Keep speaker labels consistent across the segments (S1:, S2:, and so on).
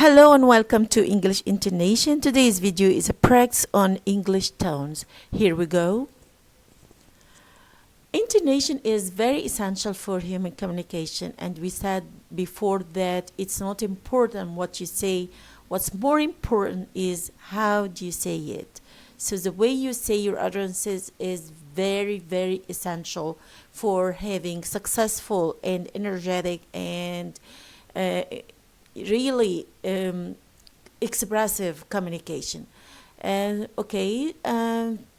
S1: Hello and welcome to English Intonation. Today's video is a practice on English tones. Here we go. Intonation is very essential for human communication, and we said before that it's not important what you say. What's more important is how do you say it. So the way you say your utterances is very essential for having successful and energetic and really expressive communication. And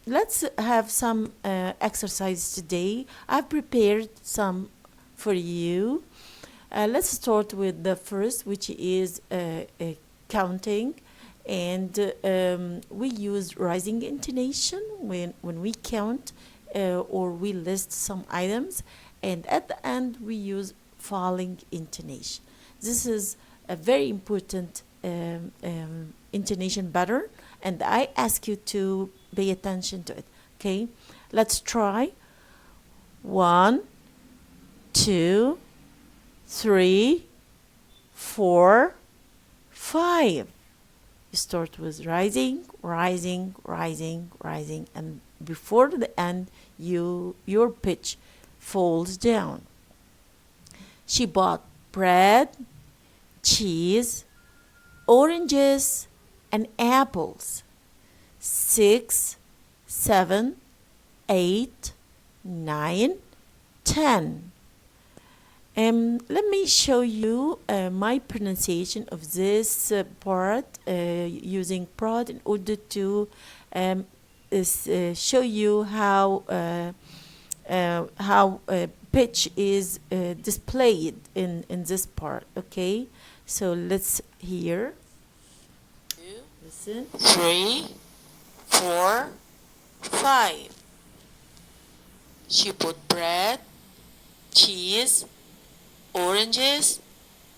S1: let's have some exercise today. I've prepared some for you. Let's start with the first, which is counting. And we use rising intonation when we count or we list some items. And at the end, we use falling intonation. This is a very important intonation pattern, and I ask you to pay attention to it. Okay, let's try. 1, 2, 3, 4, 5. You start with rising, and before the end, your pitch falls down. She bought bread, cheese, oranges, and apples. 6, 7, 8, 9, 10. Let me show you my pronunciation of this part using prod in order to show you how pitch is displayed in this part. Okay, so let's hear. 2, listen. 3, 4, 5. She put bread, cheese, oranges,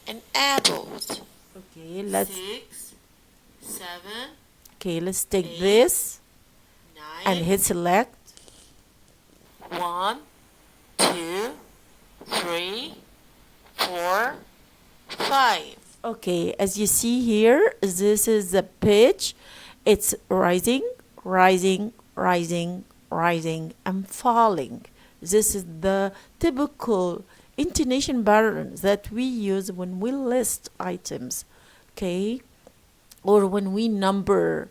S1: and apples. Okay, let's 6, 7. Okay, let's take 8, this 9, and hit select. 1, 2, 3, 4, 5. Okay, as you see here, this is the pitch. It's rising, and falling. This is the typical intonation pattern that we use when we list items, okay, or when we number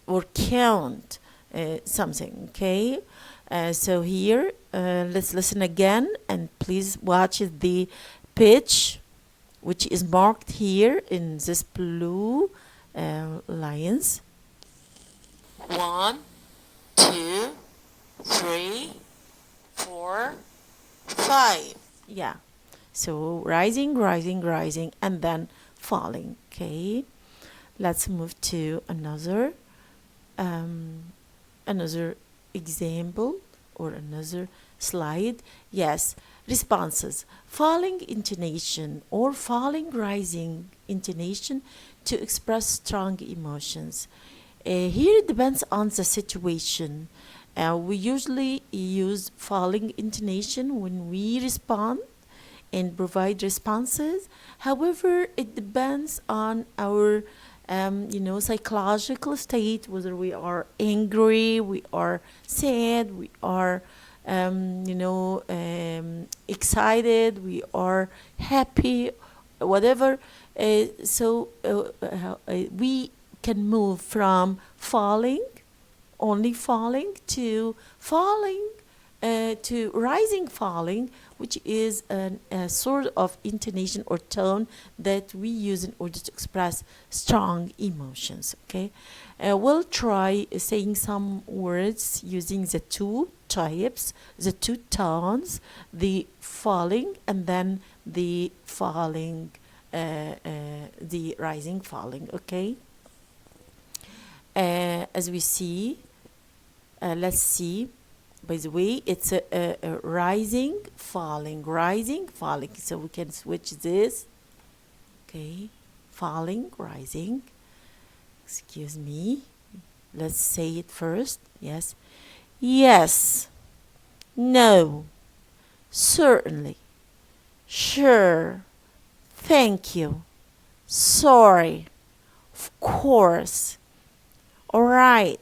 S1: or count something, okay. So here, let's listen again, and please watch the pitch, which is marked here in this blue lines. 1, 2, 3, 4, 5. Yeah. So rising, and then falling. Okay. Let's move to another example or another slide. Yes, responses. Falling intonation or falling rising intonation to express strong emotions. Here it depends on the situation. We usually use falling intonation when we respond and provide responses. However, it depends on our psychological state, whether we are angry, we are sad, we are excited, we are happy, whatever. We can move from only falling to rising falling, which is a sort of intonation or tone that we use in order to express strong emotions. Okay, we'll try saying some words using the two types, the two tones, the falling and then the falling, the rising falling. Okay, as we see, let's see. By the way, it's a rising, falling. So we can switch this. Okay, falling, rising. Excuse me. Let's say it first. Yes. Yes. No. Certainly. Sure. Thank you. Sorry. Of course. All right.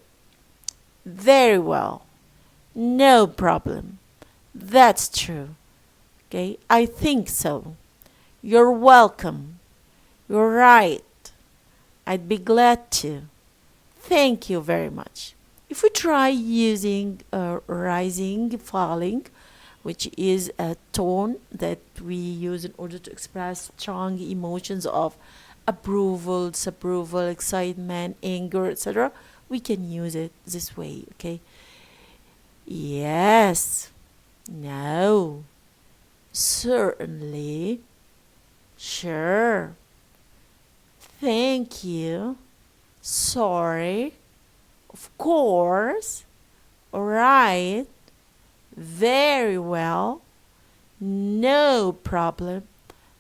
S1: Very well. No problem. That's true. Okay, I think so. You're welcome. You're right. I'd be glad to. Thank you very much. If we try using rising, falling, which is a tone that we use in order to express strong emotions of approval, disapproval, excitement, anger, etc., we can use it this way, okay? Yes, no, certainly, sure, thank you, sorry, of course, alright, very well, no problem,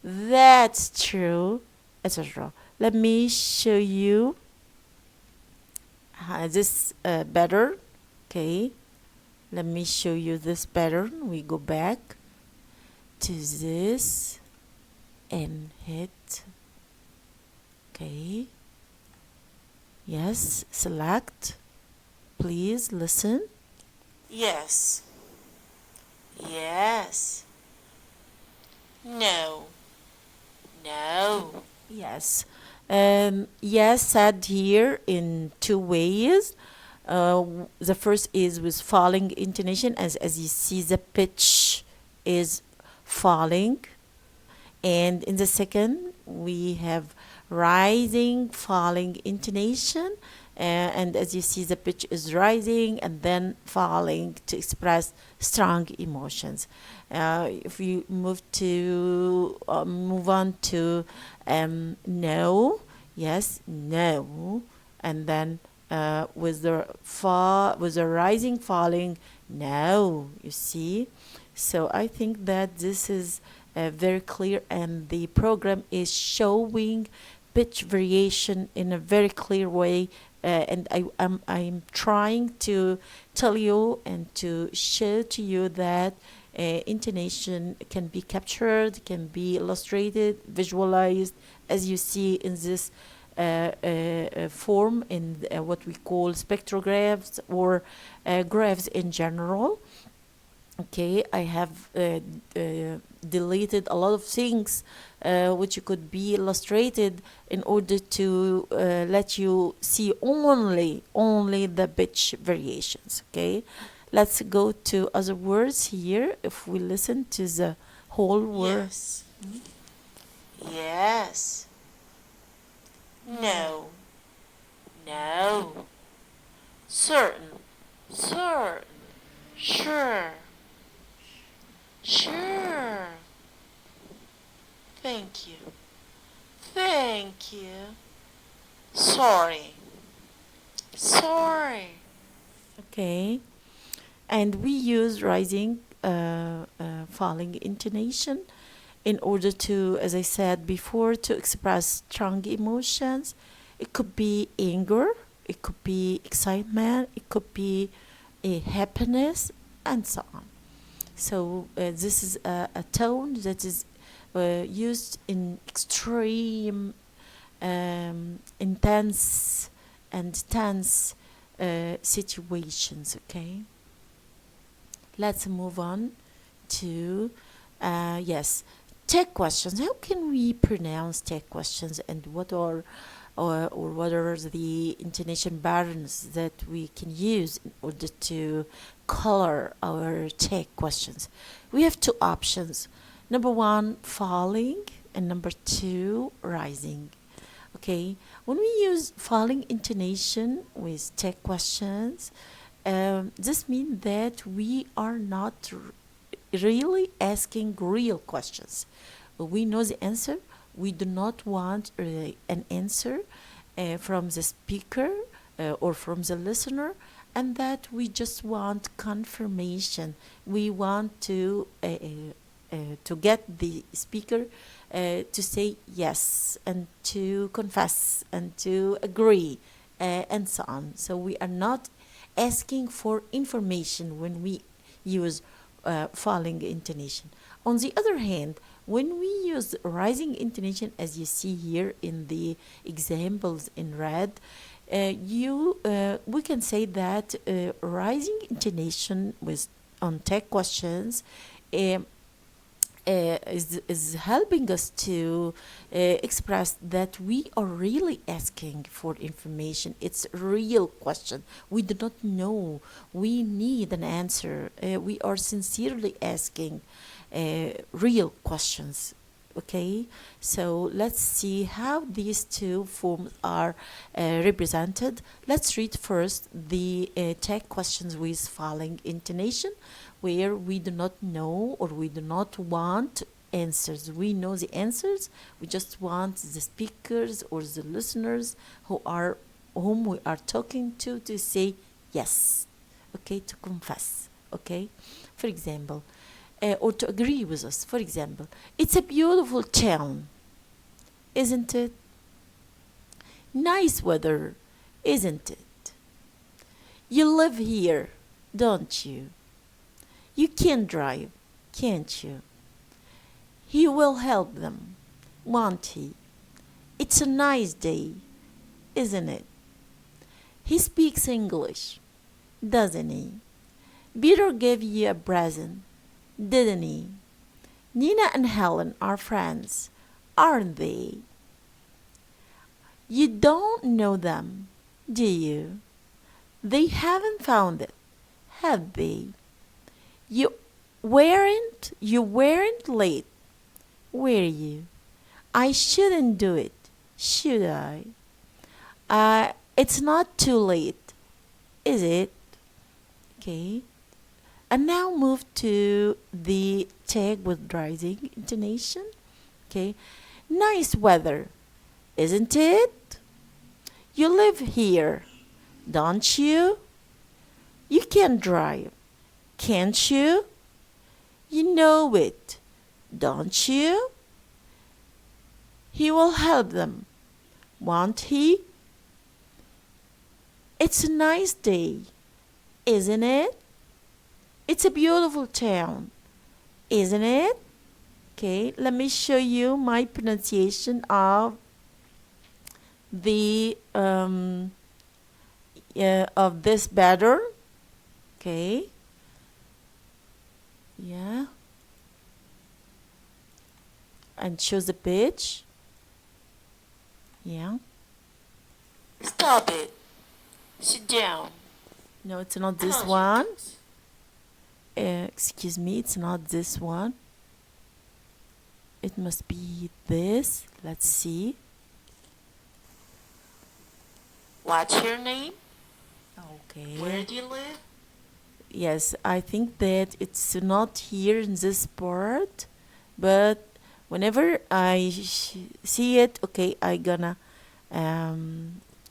S1: that's true, etc. Let me show you this better. Okay, let me show you this better. We go back to this and hit. Okay, yes, select. Please listen. Yes, yes, no, no. Yes. Yes, said here in two ways. The first is with falling intonation, as you see, the pitch is falling. And in the second, we have rising, falling intonation. And as you see, the pitch is rising and then falling to express strong emotions. If we move on to no, yes, no, and then with the rising, falling, no. You see, so I think that this is very clear, and the program is showing pitch variation in a very clear way. And I'm trying to tell you and to show to you that intonation can be captured, can be illustrated, visualized, as you see in this form in what we call spectrographs or graphs in general. Okay, I have deleted a lot of things which could be illustrated in order to let you see only the pitch variations. Okay, let's go to other words here. If we listen to the whole word. Yes. Yes. No. No. Certain. Certain. Sure. Sure. Thank you. Thank you. Sorry. Sorry. Okay. And we use rising, falling intonation in order to, as I said before, to express strong emotions. It could be anger, it could be excitement, it could be a happiness, and so on. So this is a tone that is used in extreme, intense, and tense situations. Okay. Let's move on to yes, tech questions. How can we pronounce tech questions, and what are or what are the intonation patterns that we can use in order to color our tech questions? We have two options. Number one, falling, and number two, rising. Okay, when we use falling intonation with tech questions, this means that we are not really asking real questions. We know the answer. We do not want an answer from the speaker or from the listener, and that we just want confirmation. We want to get the speaker to say yes and to confess and to agree and so on. So we are not asking for information when we use falling intonation. On the other hand, When we use rising intonation, as you see here in the examples in red, we can say that rising intonation with on tech questions um, is helping us to express that we are really asking for information. It's a real question. We do not know. We need an answer. We are sincerely asking real questions. Okay, so let's see how these two forms are represented. Let's read first the tag questions with falling intonation, where we do not know or we do not want answers. We know the answers. We just want the speakers or the listeners whom we are talking to say yes. Okay, to confess. Okay, for example, or to agree with us. For example, it's a beautiful town, isn't it? Nice weather, isn't it? You live here, don't you? You can drive, can't you? He will help them, won't he? It's a nice day, isn't it? He speaks English, doesn't he? Peter gave you a present, didn't he? Nina and Helen are friends, aren't they? You don't know them, do you? They haven't found it, have they? You weren't late, were you? I shouldn't do it, should I? It's not too late, is it? Okay. And now move to the tag with rising intonation. Okay. Nice weather, isn't it? You live here, don't you? You can drive, can't you? You know it, don't you? He will help them, won't he? It's a nice day, isn't it? It's a beautiful town, isn't it? Okay, let me show you my pronunciation of the of this pattern. Okay. Yeah. And choose the page. Yeah. Stop it. Sit down. No, it's not this one. Excuse me, it's not this one. It must be this. Let's see. What's your name? Okay. Where do you live? Yes, I think that it's not here in this part, but whenever I see it, okay, I gonna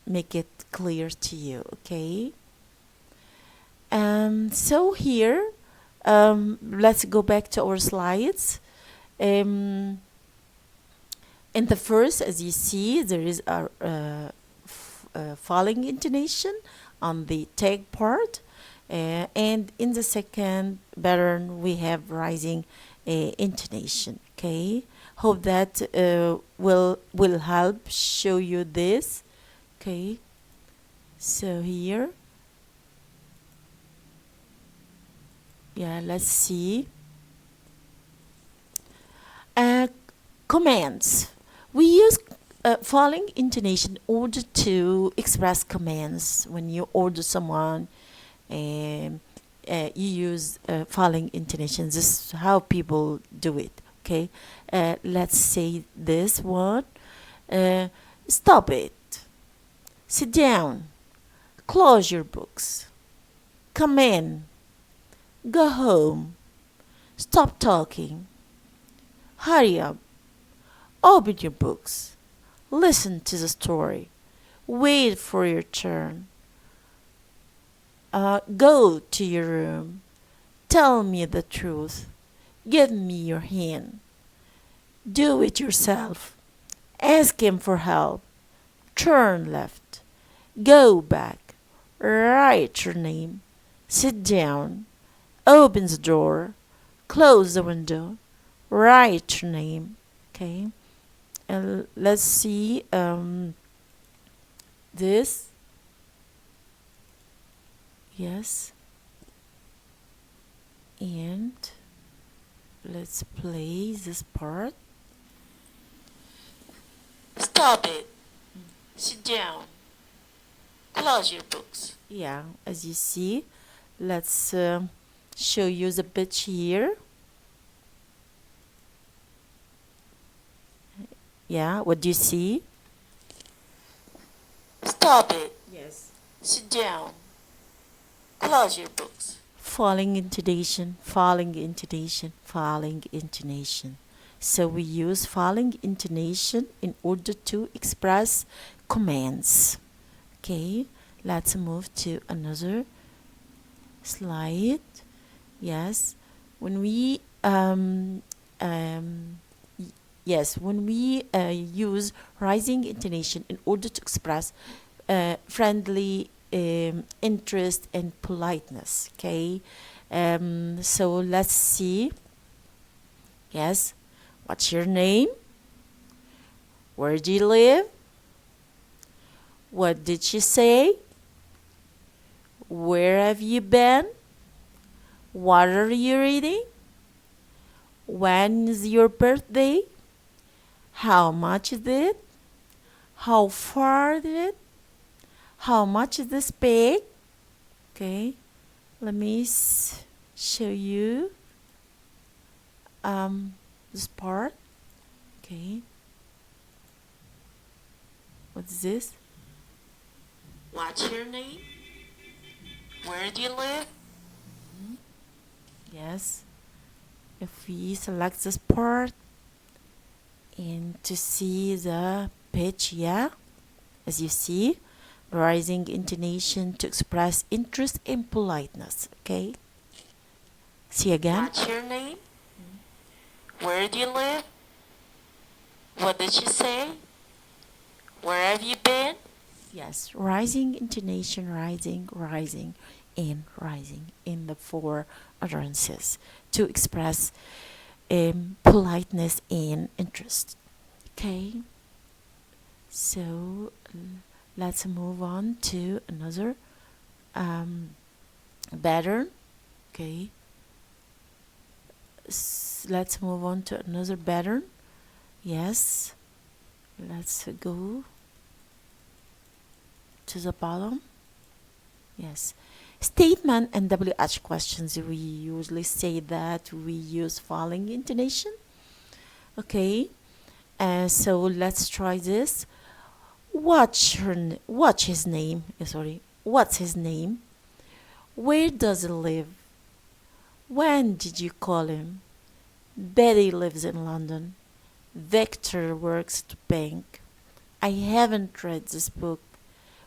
S1: make it clear to you, okay? So here, let's go back to our slides. In the first, as you see, there is a falling intonation on the tag part, and in the second pattern we have rising intonation. Okay, hope that will help show you this. Okay, so here, yeah, let's see. Commands. We use falling intonation in order to express commands. When you order someone, you use falling intonation. This is how people do it. Okay, let's say this one. Stop it. Sit down. Close your books. Come in. Go home. Stop talking. Hurry up. Open your books. Listen to the story. Wait for your turn. Go to your room. Tell me the truth. Give me your hand. Do it yourself. Ask him for help. Turn left. Go back. Write your name. Sit down. Open the door. Close the window. write your name. Okay, and let's see this. Yes, and let's play this part.
S2: Stop it. Sit down. Close your books.
S1: Yeah, as you see, let's show you the pitch here. Yeah, what do you see?
S2: Stop it.
S1: Yes.
S2: Sit down. Close your books.
S1: Falling intonation, falling intonation, falling intonation. So we use falling intonation in order to express commands. Okay, let's move to another slide. Yes, when we yes, when we use rising intonation in order to express friendly interest and politeness. Okay, so let's see. Yes, what's your name? Where do you live? What did she say? Where have you been? What are you reading? When is your birthday? How much is it? How far is it? How much is this bag? Okay, let me show you this part. Okay, what's this?
S2: What's your name? Where do you live?
S1: Yes, if we select this part and to see the pitch, yeah, as you see, rising intonation to express interest and politeness. Okay, see again.
S2: What's your name? Where do you live? What did she say? Where have you been?
S1: Yes, rising intonation, rising, rising, and rising in the four utterances to express politeness and interest. Okay, so let's move on to another pattern. Okay, let's move on to another pattern. Yes, let's go to the bottom. Yes, statement and WH questions. We usually say that we use falling intonation. Okay, so let's try this. What's his name? Sorry, what's his name? Where does he live? When did you call him? Betty lives in London. Victor works at the bank. I haven't read this book.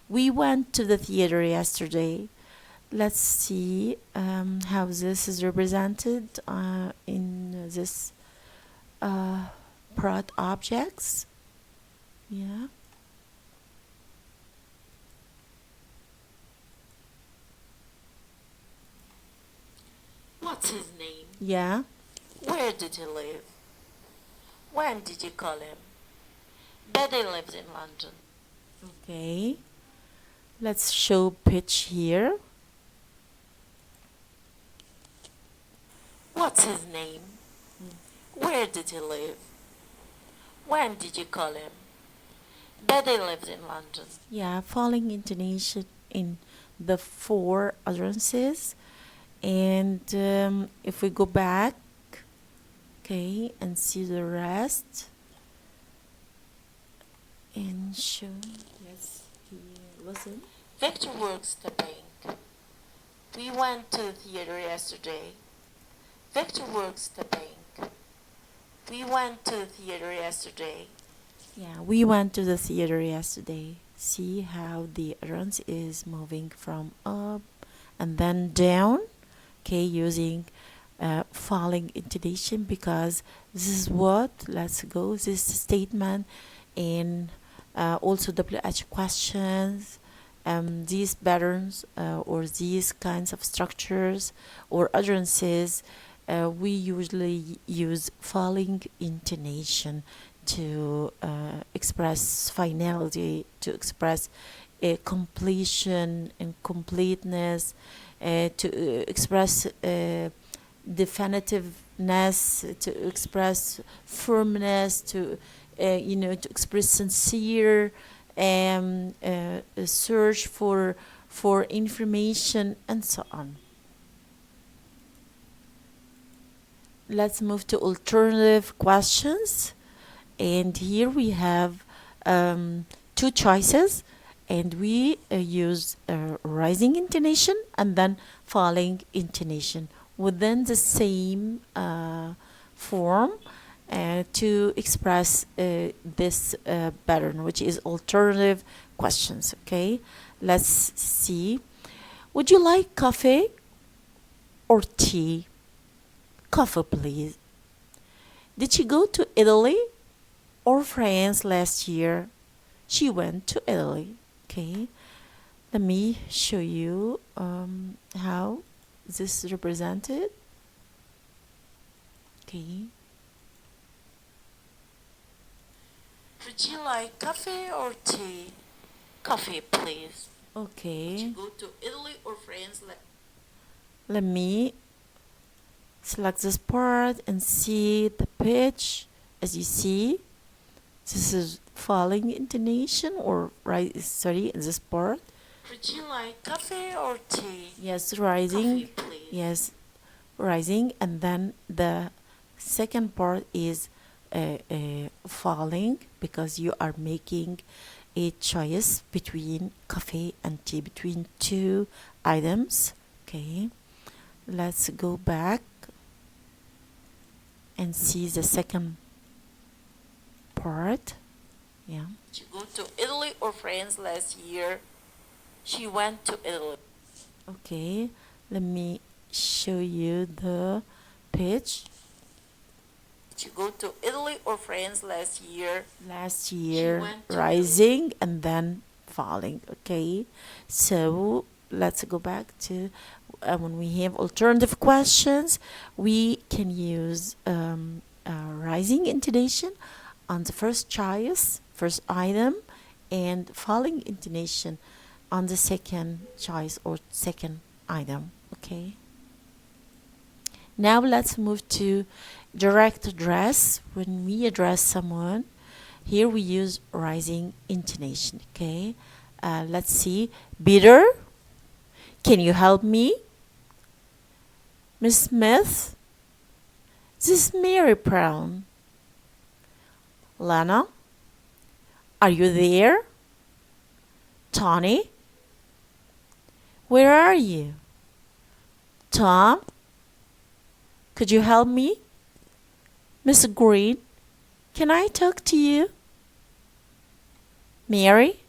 S1: We went to the theater yesterday. Let's see how this is represented in this part objects. Yeah.
S2: What's his name?
S1: Yeah.
S2: Where did he live? When did you call him? Betty lives in London.
S1: Okay. Let's show pitch here.
S2: What's his name? Where did he live? When did you call him? Betty lives in London.
S1: Yeah, falling intonation in the four utterances. And if we go back, okay, and see the rest, and show, yes, listen.
S2: Victor works the bank. We went to the theater yesterday. Victor works the bank. We went to the theater yesterday.
S1: Yeah, we went to the theater yesterday. See how the utterance is moving from up and then down. Okay, using falling intonation because this is what, let's go, this statement and also WH questions, these patterns or these kinds of structures or utterances we usually use falling intonation to express finality, to express completion and completeness, to express definitiveness, to express firmness, to to express sincere search for information and so on. Let's move to alternative questions. And here we have two choices, and we use rising intonation and then falling intonation within the same form to express this pattern, which is alternative questions. Okay, let's see. Would you like coffee or tea? Coffee, please. Did you go to Italy or France last year? She went to Italy. Okay, let me show you how this is represented. Okay.
S2: Would you like coffee or tea? Coffee, please.
S1: Okay.
S2: Did you go to Italy or France?
S1: Let me select this part and see the pitch. As you see, this is falling intonation or this part.
S2: Would you like coffee or tea?
S1: Yes, rising.
S2: Coffee, please.
S1: Yes, rising, and then the second part is falling because you are making a choice between coffee and tea, between two items. Okay, let's go back and see the second part. Yeah.
S2: Did you go to Italy or France last year? She went to Italy.
S1: Okay, let me show you the pitch.
S2: Did you go to Italy or France last year?
S1: Last year,
S2: went to
S1: rising and then falling. Okay, so let's go back to when we have alternative questions, we can use rising intonation on the first choice, first item, and falling intonation on the second choice or second item. Okay. Now let's move to direct address. When we address someone, here we use rising intonation. Okay. Let's see. Peter, can you help me? Miss Smith, this is Mary Brown. Lana, are you there? Tony, where are you? Tom, could you help me? Miss Green, can I talk to you? Mary,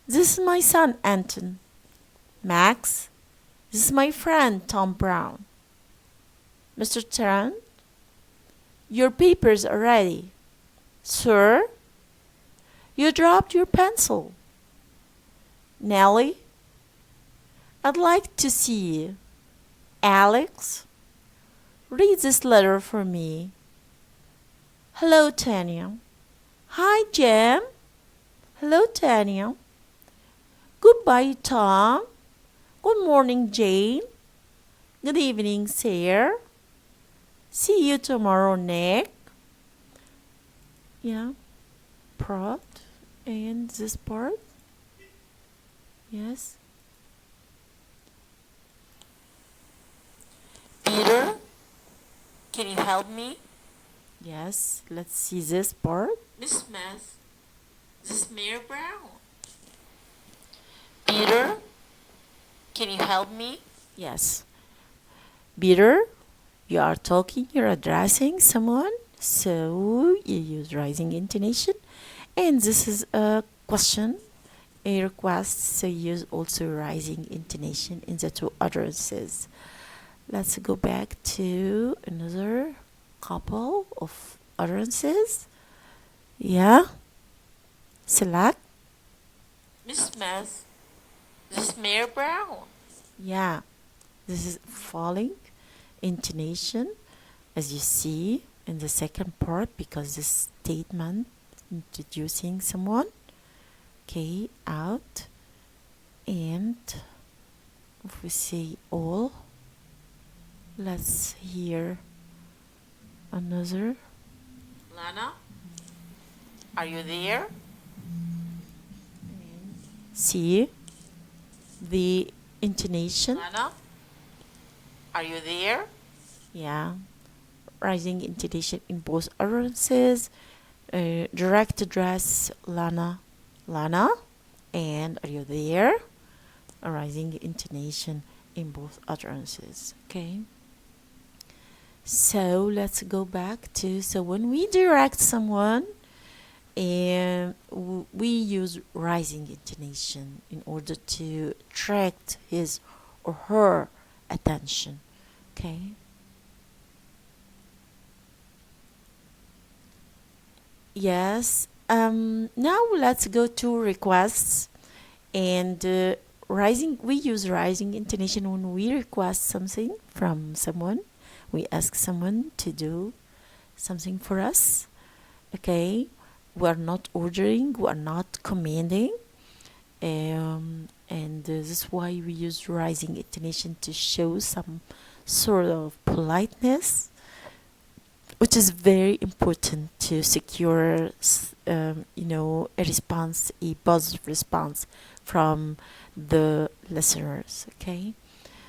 S1: this is my son Anton. Max, this is my friend Tom Brown. Mr. Tarrant, your papers are ready. Sir, you dropped your pencil. Nellie, I'd like to see you. Alex, read this letter for me. Hello, Tanya. Hi, Jem. Hello, Tanya. Goodbye, Tom. Good morning, Jane. Good evening, Sarah. See you tomorrow, Nick. Yeah, prod and this part. Yes.
S2: Peter, can you help me?
S1: Yes, let's see this part.
S2: Miss Smith, this is Mary Brown. Peter, can you help me?
S1: Yes. Peter, you are talking, you're addressing someone, so you use rising intonation. And this is a question, a request, so you use also rising intonation in the two utterances. Let's go back to another couple of utterances. Yeah. Select.
S2: Miss Smith, this is Mary Brown.
S1: Yeah. This is falling intonation, as you see in the second part, because this statement introducing someone. Okay, out. And if we say all, let's hear another.
S2: Lana, are you there?
S1: See the intonation.
S2: Lana, are you there?
S1: Yeah, rising intonation in both utterances. Direct address, Lana, Lana, and are you there? A rising intonation in both utterances. Okay. So let's go back to, so when we direct someone, and we use rising intonation in order to attract his or her attention. Okay. Yes. Now let's go to requests. And rising, we use rising intonation when we request something from someone. We ask someone to do something for us. Okay. We're not ordering, we're not commanding. And this is why we use rising intonation to show some sort of politeness, which is very important to secure, a response, a positive response from the listeners. Okay,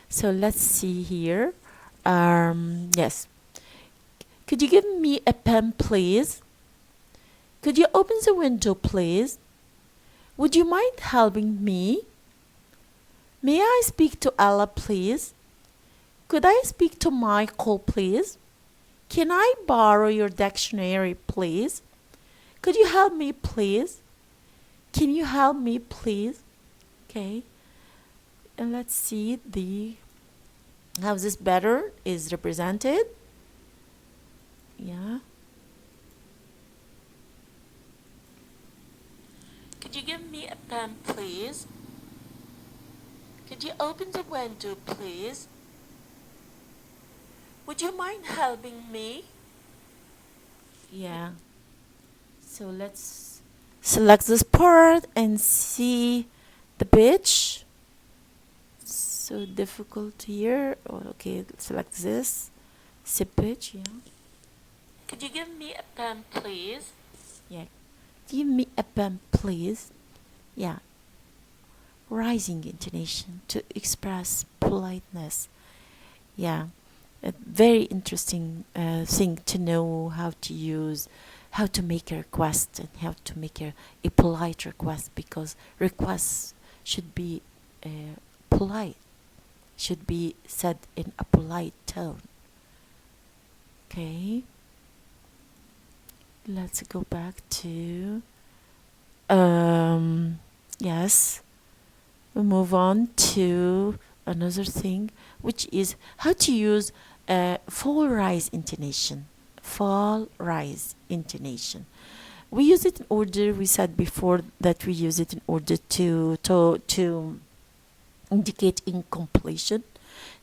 S1: so let's see here. Yes, could you give me a pen, please? Could you open the window, please? Would you mind helping me? May I speak to Ella, please? Could I speak to Michael, please? Can I borrow your dictionary, please? Could you help me, please? Can you help me, please? Okay. And let's see how this better is represented. Yeah.
S2: Could you give me a pen, please? Could you open the window, please? Would you mind helping me?
S1: Yeah. So let's select this part and see the pitch. So difficult here. Oh, okay, select this. See pitch, yeah.
S2: Could you give me a pen, please?
S1: Yeah. Give me a pen, please. Yeah. Rising intonation to express politeness. Yeah. A very interesting thing to know how to use, how to make a request and how to make a polite request, because requests should be polite, should be said in a polite tone. Okay. Let's go back to yes, we move on to another thing, which is how to use Fallrise intonation. Fallrise intonation. We use it in order. We said before that we use it in order to indicate incompletion,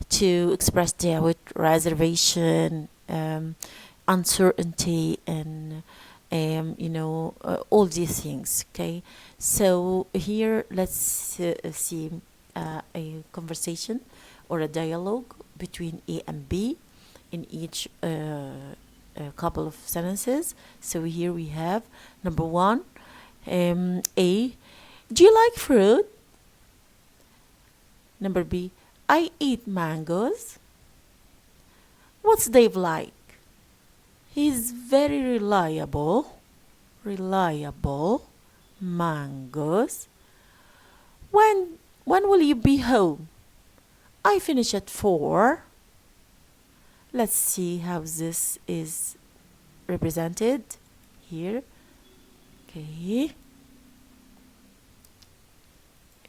S1: to express doubt, reservation, uncertainty, and all these things. Okay, so here let's see a conversation or a dialogue between A and B in each couple of sentences. So here we have number one, A, do you like fruit? Number B, I eat mangoes. What's Dave like? He's very reliable. Reliable. Mangoes. When will you be home? I finish at 4. Let's see how this is represented here. Okay.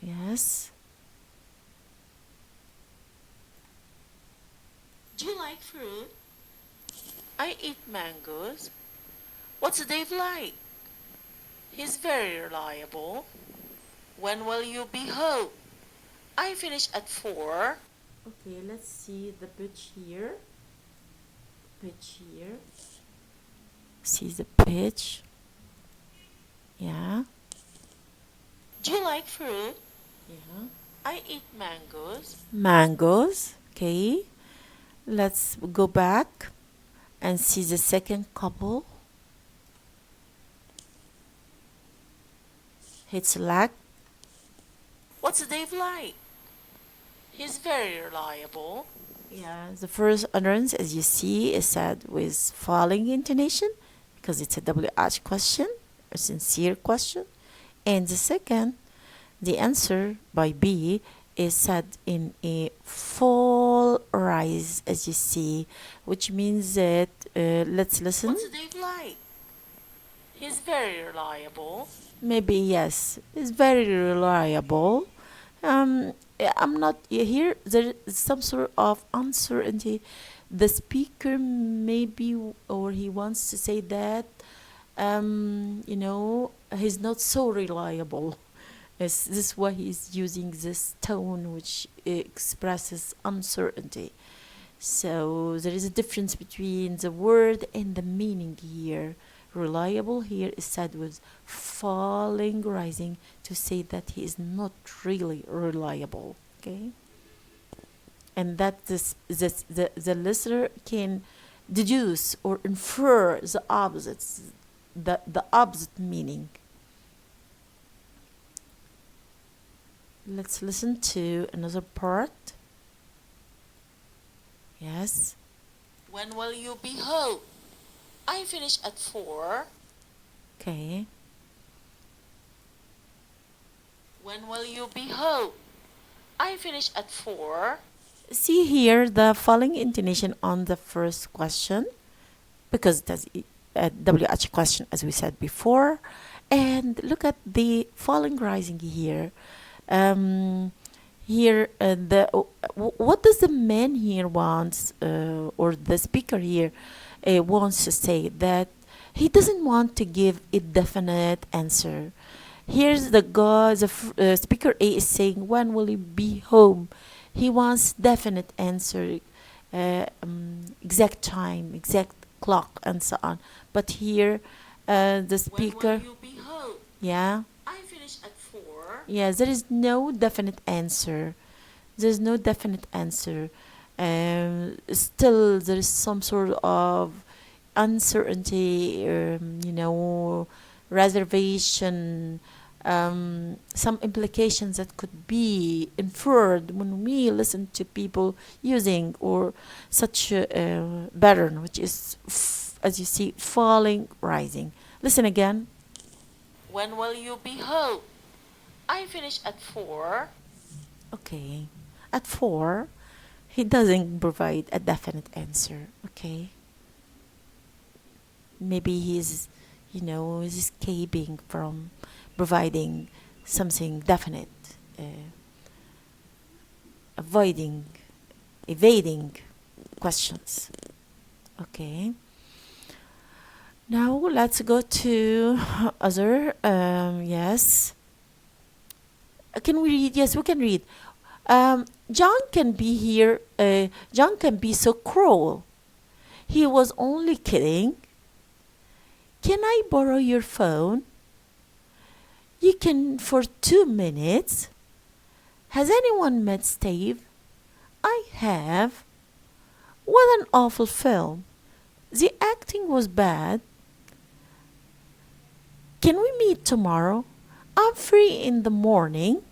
S1: Yes.
S2: Do you like fruit? I eat mangoes. What's Dave like? He's very reliable. When will you be home? I finish at 4.
S1: Okay, let's see the pitch here. pitch here. See the pitch. Yeah.
S2: Do you like fruit?
S1: Yeah.
S2: I eat mangoes.
S1: Mangoes. Okay. Let's go back and see the second couple. Hits lag.
S2: What's Dave like? He's very reliable.
S1: Yeah, the first utterance, as you see, is said with falling intonation because it's a WH question, a sincere question. And the second, the answer by B, is said in a full rise, as you see, which means that, let's listen.
S2: What's Dave like? He's very reliable.
S1: Maybe yes, it's very reliable. I'm not here. There is some sort of uncertainty. The speaker maybe, or he wants to say that, he's not so reliable. This is why he's using this tone, which expresses uncertainty. So there is a difference between the word and the meaning here. Reliable here is said with falling, rising, to say that he is not really reliable. Okay, and that the listener can deduce or infer the opposites, the opposite meaning. Let's listen to another part. Yes.
S2: When will you be home? I finish at 4.
S1: Okay.
S2: When will you be home? I finish at 4.
S1: See here the falling intonation on the first question, because that's a WH question, as we said before. And look at the falling rising here. Here, what does the man here wants, or the speaker here wants to say? That he doesn't want to give a definite answer. Here's the guy, the speaker A is saying, when will you be home? He wants definite answer, exact time, exact clock, and so on. But here, the speaker,
S2: When will you be home?
S1: yeah,
S2: I finish at 4.
S1: yeah, there is no definite answer. There's no definite answer. Still, there is some sort of uncertainty, reservation, some implications that could be inferred when we listen to people using or such a pattern, which is, as you see, falling, rising. Listen again.
S2: When will you be home? I finish at 4.
S1: Okay. At 4, he doesn't provide a definite answer. Okay. Maybe he's escaping from providing something definite, avoiding, evading questions. Okay. Now let's go to other. Yes. Can we read? Yes, we can read. John can be here. John can be so cruel. He was only kidding. Can I borrow your phone? You can for 2 minutes. Has anyone met Steve? I have. What an awful film. The acting was bad. Can we meet tomorrow? I'm free in the morning.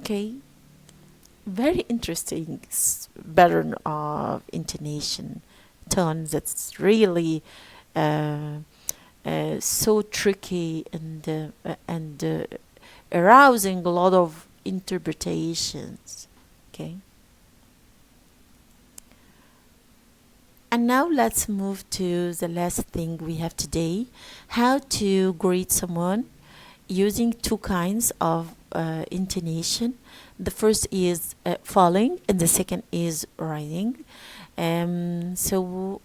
S1: Okay. Very interesting pattern of intonation, tone that's really so tricky and arousing a lot of interpretations. Okay. And now let's move to the last thing we have today: how to greet someone using two kinds of intonation. The first is falling, and the second is rising. So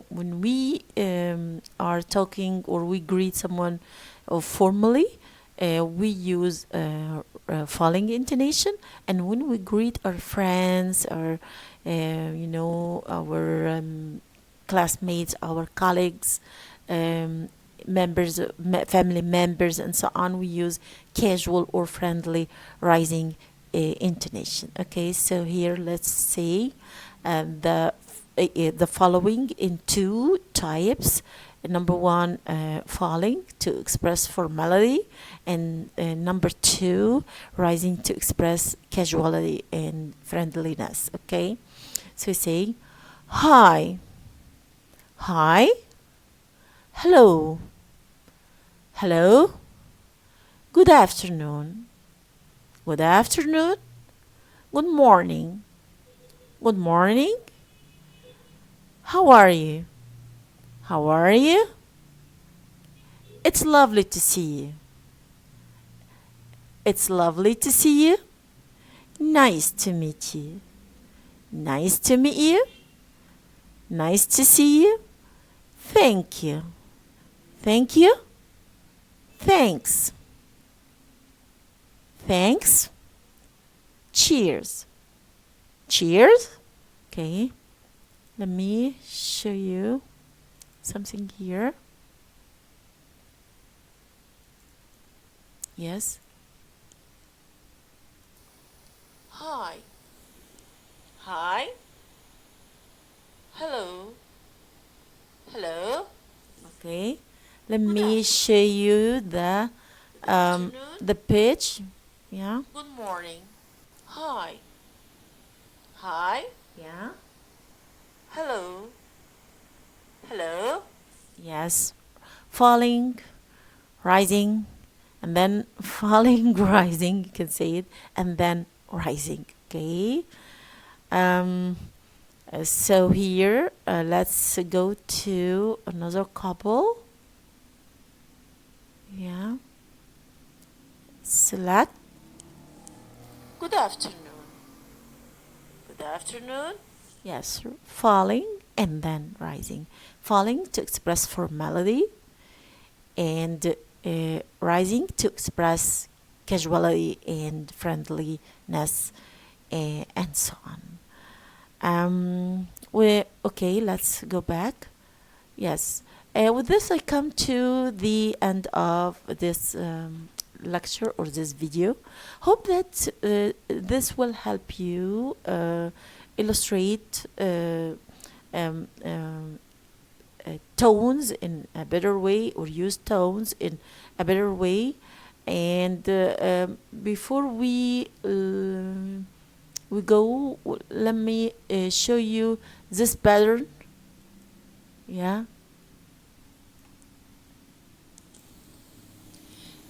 S1: when we are talking or we greet someone formally, we use falling intonation, and when we greet our friends or our classmates, our colleagues, members, family members, and so on. We use casual or friendly rising intonation. Okay, so here let's say the following in two types. Number one, falling to express formality, and number two, rising to express casuality and friendliness. Okay, so we say hi, hi, hello, hello, good afternoon, good afternoon, good morning, good morning, how are you? How are you? It's lovely to see you. It's lovely to see you. Nice to meet you. Nice to meet you. Nice to see you. Thank you. Thank you. Thanks. Thanks. Cheers. Cheers. Okay. Let me show you something here. Yes.
S2: Hi. Hi. Hello. Hello.
S1: Okay. Let me show you the
S2: Afternoon.
S1: the pitch. Yeah.
S2: Good morning. Hi. Hi.
S1: Yeah.
S2: Hello. Hello.
S1: Yes. Falling, rising, and then falling, rising. You can say it, and then rising. Okay. Um. So here, let's go to another couple. Yeah. Select.
S2: Good afternoon. Good afternoon.
S1: Yes. Falling and then rising. Falling to express formality, and rising to express casuality and friendliness, and so on. Okay, let's go back. Yes. With this, I come to the end of this lecture or this video. Hope that this will help you illustrate tones in a better way, or use tones in a better way. And before we go, let me show you this pattern. Yeah.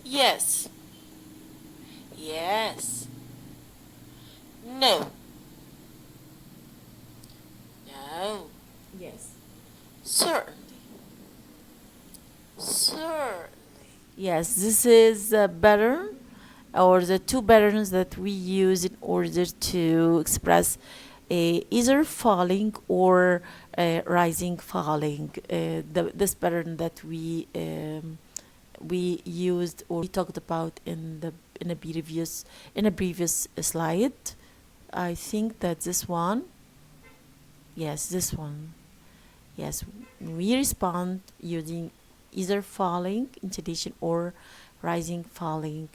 S2: Yes. Yes. No. No.
S1: Yes.
S2: Certainly. Certainly.
S1: Yes, this is a pattern, or the two patterns that we use in order to express either falling or rising, falling. This pattern that we used, or we talked about in a previous slide. I think that this one. Yes, this one. Yes, we respond using either falling intonation or rising, falling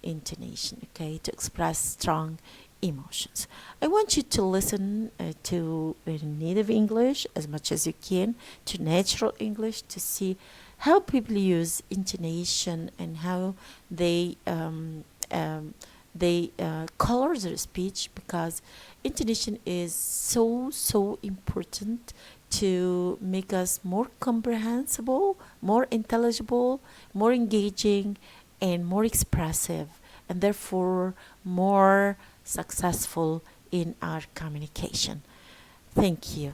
S1: intonation, okay, to express strong emotions. I want you to listen to native English as much as you can, to natural English, to see how people use intonation and how they color their speech, because intonation is so important to make us more comprehensible, more intelligible, more engaging, and more expressive, and therefore more successful in our communication. Thank you.